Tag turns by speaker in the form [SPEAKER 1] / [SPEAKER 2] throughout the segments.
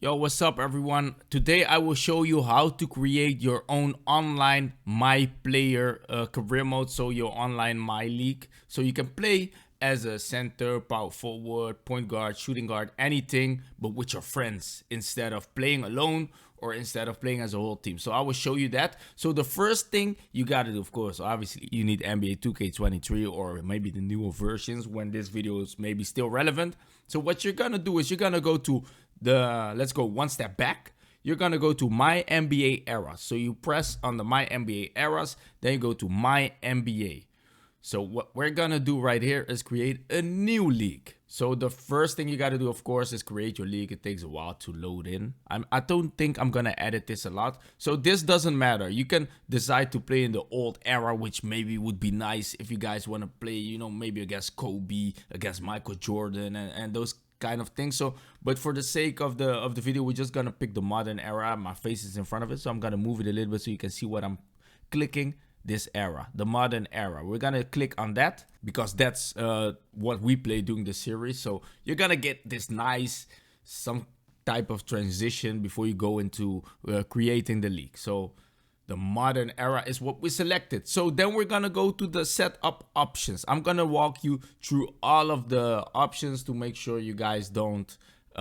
[SPEAKER 1] Yo, what's up everyone? Today I will show you how to create your own online MyPlayer career mode, so your online MyLeague. So you can play as a center, power forward, point guard, shooting guard, anything, but with your friends instead of playing alone or instead of playing as a whole team. So I will show you that. So the first thing you gotta do, of course, obviously you need NBA 2K23 or maybe the newer versions when this video is maybe still relevant. So what you're gonna do is you're gonna go to let's go one step back. You're gonna go to My NBA Era. So you press on the My NBA Eras, then you go to My NBA. So what we're gonna do right here is create a new league. So the first thing you gotta do, of course, is create your league. It takes a while to load in. I don't think I'm gonna edit this a lot. So this doesn't matter. You can decide to play in the old era, which maybe would be nice if you guys wanna play, you know, maybe against Kobe, against Michael Jordan and those kind of thing. So but for the sake of the video, we're just gonna pick the modern era. My face is in front of it, so I'm gonna move it a little bit so you can see what I'm clicking. This era, the modern era, we're gonna click on that because that's what we play during the series. So you're gonna get this nice some type of transition before you go into creating the league. So the modern era is what we selected. So then we're gonna go to the setup options. I'm gonna walk you through all of the options to make sure you guys don't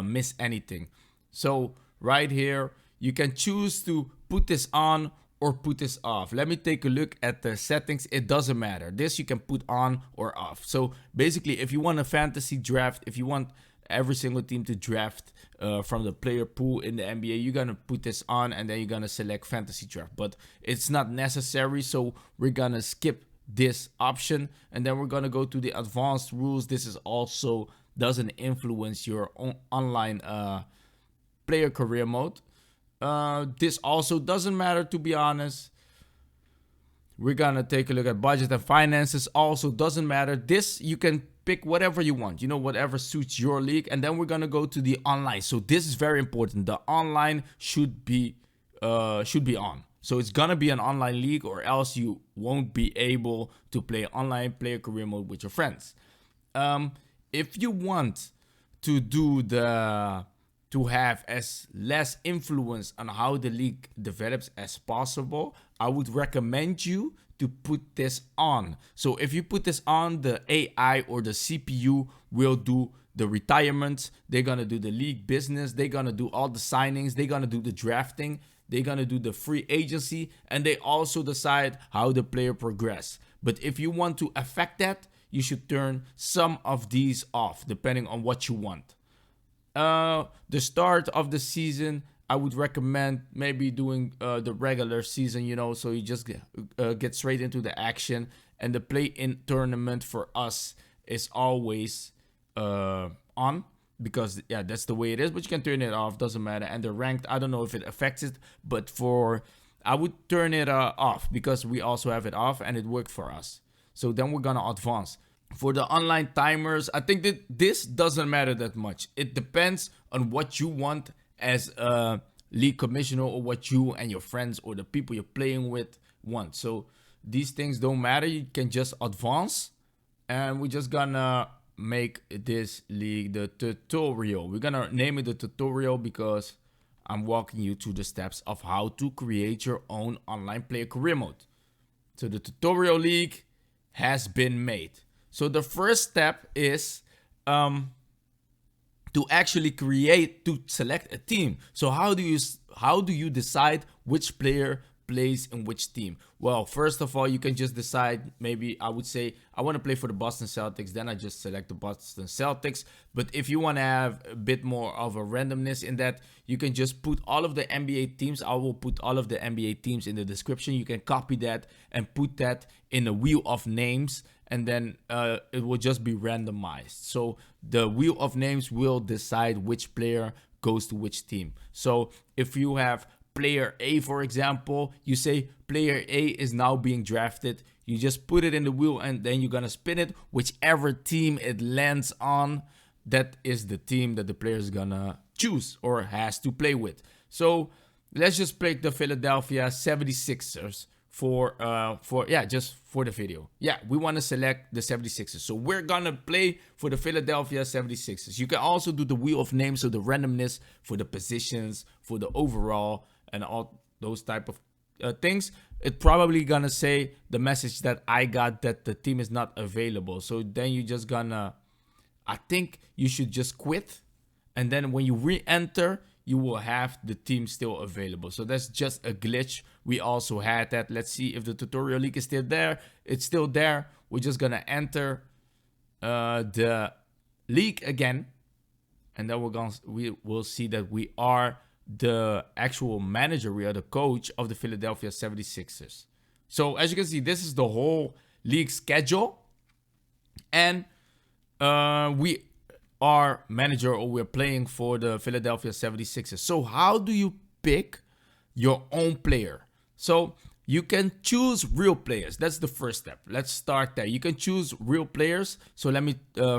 [SPEAKER 1] miss anything. So right here, you can choose to put this on or put this off. Let me take a look at the settings. It doesn't matter. This you can put on or off. So basically, if you want a fantasy draft, if you want every single team to draft from the player pool in the NBA, you're gonna put this on and then you're gonna select fantasy draft. But it's not necessary, so we're gonna skip this option and then we're gonna go to the advanced rules. This is also doesn't influence your online player career mode. This also doesn't matter, to be honest. We're gonna take a look at budget and finances. Also doesn't matter. This you can pick whatever you want, you know, whatever suits your league. And then we're gonna go to the online. So this is very important. The online should be on. So it's gonna be an online league, or else you won't be able to play online player career mode with your friends. If you want to do to have as less influence on how the league develops as possible, I would recommend you to put this on. So if you put this on, the AI or the CPU will do the retirements. They're gonna do the league business. They're gonna do all the signings. They're gonna do the drafting. They're gonna do the free agency, and they also decide how the player progress. But if you want to affect that, you should turn some of these off depending on what you want. The start of the season, I would recommend maybe doing the regular season, you know, so you just get straight into the action. And the play-in tournament for us is always on, because yeah, that's the way it is. But you can turn it off, doesn't matter. And the ranked, I don't know if it affects it, but I would turn it off because we also have it off and it worked for us. So then we're gonna advance. For the online timers, I think that this doesn't matter that much. It depends on what you want as a league commissioner, or what you and your friends or the people you're playing with want. So these things don't matter. You can just advance, and we're just gonna make this league the tutorial. We're gonna name it the tutorial because I'm walking you through the steps of how to create your own online player career mode. So the tutorial league has been made. So the first step is to actually select a team. So how do you decide which player plays in which team? Well, first of all, you can just decide. Maybe I would say I want to play for the Boston Celtics, then I just select the Boston Celtics. But if you want to have a bit more of a randomness in that, you can just put all of the NBA teams. I will put all of the NBA teams in the description. You can copy that and put that in a wheel of names, and then it will just be randomized. So the wheel of names will decide which player goes to which team. So if you have player A, for example, you say player A is now being drafted. You just put it in the wheel and then you're gonna spin it. Whichever team it lands on, that is the team that the player is gonna choose or has to play with. So let's just pick the Philadelphia 76ers just for the video. Yeah, we want to select the 76ers. So we're gonna play for the Philadelphia 76ers. You can also do the wheel of names, so the randomness for the positions, for the overall, and all those type of things. It's probably gonna say the message that I got that the team is not available. So then you just gonna, I think you should just quit, and then when you re-enter, you will have the team still available. So that's just a glitch. We also had that. Let's see if the tutorial leak is still there. It's still there. We're just gonna enter the league again, and then we will see that we are the actual manager, we are the coach of the Philadelphia 76ers. So as you can see, this is the whole league schedule, and we are manager, or we're playing for the Philadelphia 76ers. So how do you pick your own player? So you can choose real players. That's the first step. Let's start there. You can choose real players. So let me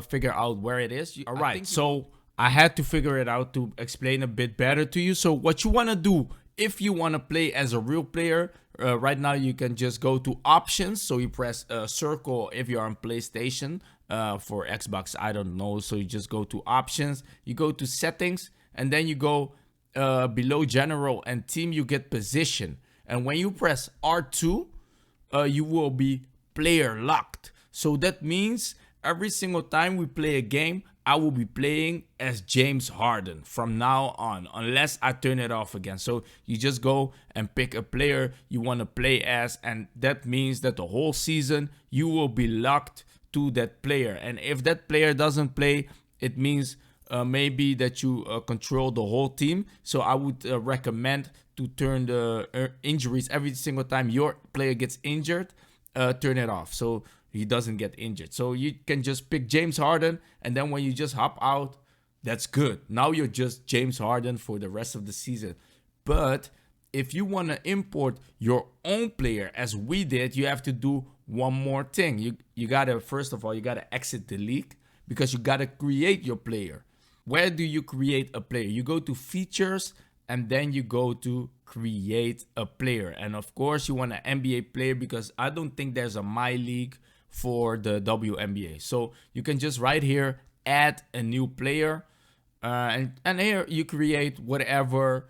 [SPEAKER 1] figure out where it is. All right, so I had to figure it out to explain a bit better to you. So what you want to do, if you want to play as a real player, right now you can just go to options. So you press circle if you're on PlayStation. For Xbox, I don't know. So you just go to options, you go to settings, and then you go below general and team, you get position. And when you press R2, you will be player locked. So that means every single time we play a game, I will be playing as James Harden from now on, unless I turn it off again. So you just go and pick a player you want to play as, and that means that the whole season you will be locked to that player. And if that player doesn't play, it means maybe that you control the whole team. So I would recommend to turn the injuries every single time your player gets injured, turn it off so he doesn't get injured. So you can just pick James Harden, and then when you just hop out, that's good. Now you're just James Harden for the rest of the season. But if you want to import your own player, as we did, you have to do one more thing. You gotta, first of all, you gotta exit the league, because you gotta create your player. Where do you create a player? You go to features, and then you go to create a player. And of course you want an NBA player, because I don't think there's a MyLeague for the WNBA. So you can just right here add a new player, and here you create whatever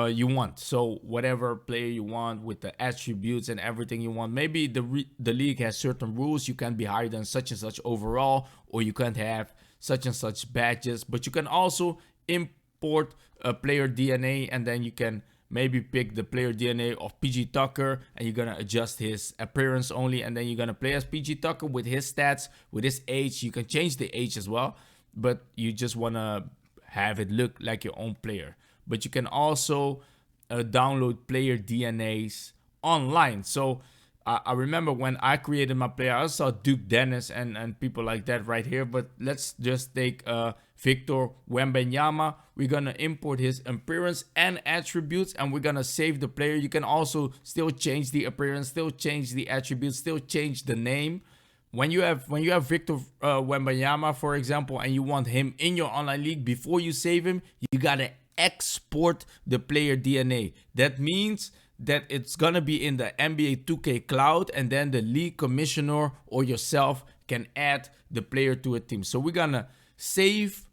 [SPEAKER 1] you want. So whatever player you want with the attributes and everything you want. Maybe the league has certain rules. You can't be higher than such and such overall, or you can't have such and such badges. But you can also import a player DNA, and then you can maybe pick the player DNA of PG Tucker, and you're gonna adjust his appearance only, and then you're gonna play as PG Tucker with his stats, with his age. You can change the age as well, but you just wanna have it look like your own player. But you can also download player DNAs online. So I remember when I created my player, I saw Duke Dennis and people like that right here. But let's just take Victor Wembanyama. We're going to import his appearance and attributes, and we're going to save the player. You can also still change the appearance, still change the attributes, still change the name. When you have Victor Wembanyama, for example, and you want him in your online league, before you save him, you got to export the player DNA. That means that it's gonna be in the NBA 2K cloud, and then the league commissioner or yourself can add the player to a team. So we're gonna save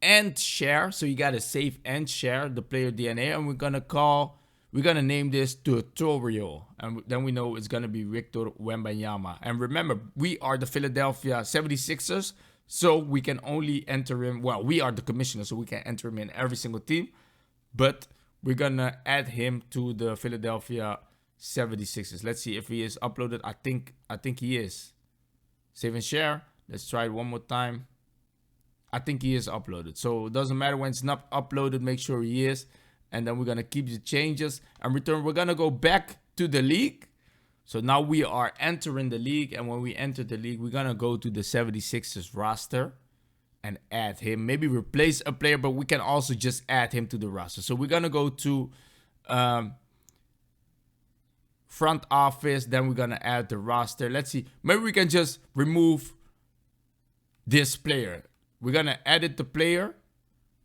[SPEAKER 1] and share. So you gotta save and share the player DNA, and we're gonna name this tutorial, and then we know it's gonna be Victor Wembanyama. And remember, we are the Philadelphia 76ers, so we can only enter him. Well, we are the commissioner, so we can enter him in every single team, but we're gonna add him to the Philadelphia 76ers. Let's see if he is uploaded. I think he is. Save and share. Let's try it one more time. I think he is uploaded. So it doesn't matter when it's not uploaded, make sure he is. And then we're gonna keep the changes and return. We're gonna go back to the league. So now we are entering the league, and when we enter the league, we're gonna go to the 76ers roster and add him. Maybe replace a player, but we can also just add him to the roster. So we're gonna go to front office, then we're gonna add the roster. Let's see, maybe we can just remove this player. We're gonna edit the player,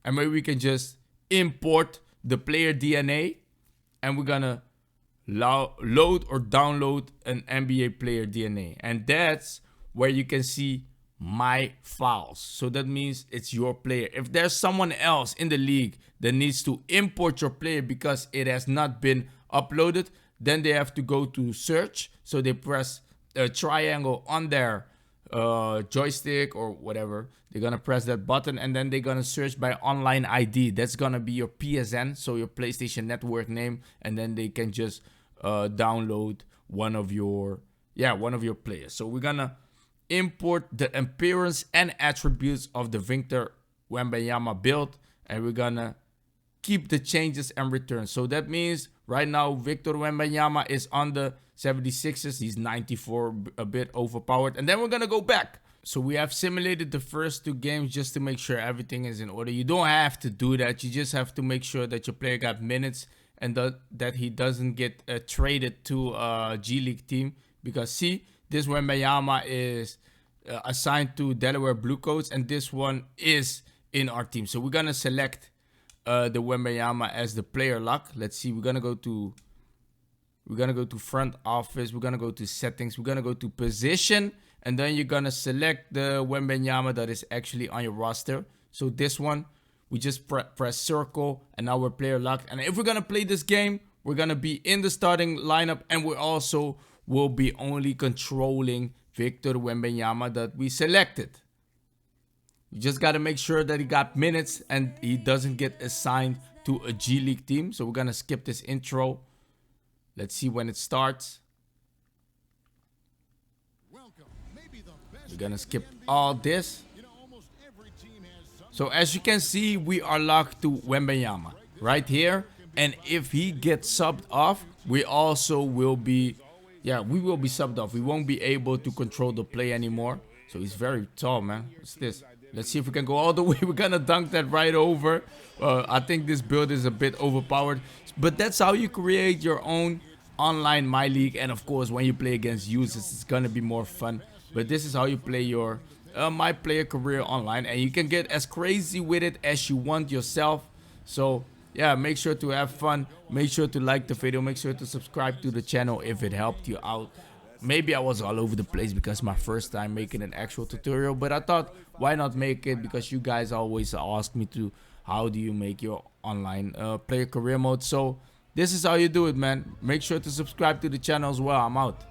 [SPEAKER 1] and maybe we can just import the player DNA, and we're gonna load or download an NBA player DNA, and that's where you can see my files. So that means it's your player. If there's someone else in the league that needs to import your player because it has not been uploaded, then they have to go to search. So they press a triangle on their joystick or whatever. They're gonna press that button, and then they're gonna search by online ID. That's gonna be your PSN, so your PlayStation Network name, and then they can just download one of your players. So we're gonna import the appearance and attributes of the Victor Wembanyama build, and we're gonna keep the changes and return. So that means right now Victor Wembanyama is on the 76ers. He's 94, a bit overpowered. And then we're gonna go back. So we have simulated the first 2 games just to make sure everything is in order. You don't have to do that. You just have to make sure that your player got minutes and that he doesn't get traded to a G League team. Because see, this Wembanyama is assigned to Delaware Blue Coats, and this one is in our team. So we're gonna select the Wembanyama as the player lock. Let's see. We're gonna go to front office. We're gonna go to settings. We're gonna go to position, and then you're gonna select the Wembanyama that is actually on your roster. So this one, we just press circle, and now we're player locked. And if we're gonna play this game, we're gonna be in the starting lineup, and we also will be only controlling Victor Wembanyama that we selected. You just got to make sure that he got minutes and he doesn't get assigned to a G League team. So we're going to skip this intro. Let's see when it starts. We're going to skip all this. So as you can see, we are locked to Wembanyama right here. And if he gets subbed off, we also will be, we will be subbed off. We won't be able to control the play anymore. So he's very tall, man. What's this? Let's see if we can go all the way. We're gonna dunk that right over. I think this build is a bit overpowered. But that's how you create your own online MyLeague. And of course, when you play against users, it's gonna be more fun. But this is how you play your MyPlayer career online. And you can get as crazy with it as you want yourself. So yeah, make sure to have fun. Make sure to like the video. Make sure to subscribe to the channel if it helped you out. Maybe I was all over the place because my first time making an actual tutorial, but I thought, why not make it? Because you guys always ask me to, how do you make your online player career mode? So this is how you do it, man. Make sure to subscribe to the channel as well. I'm out.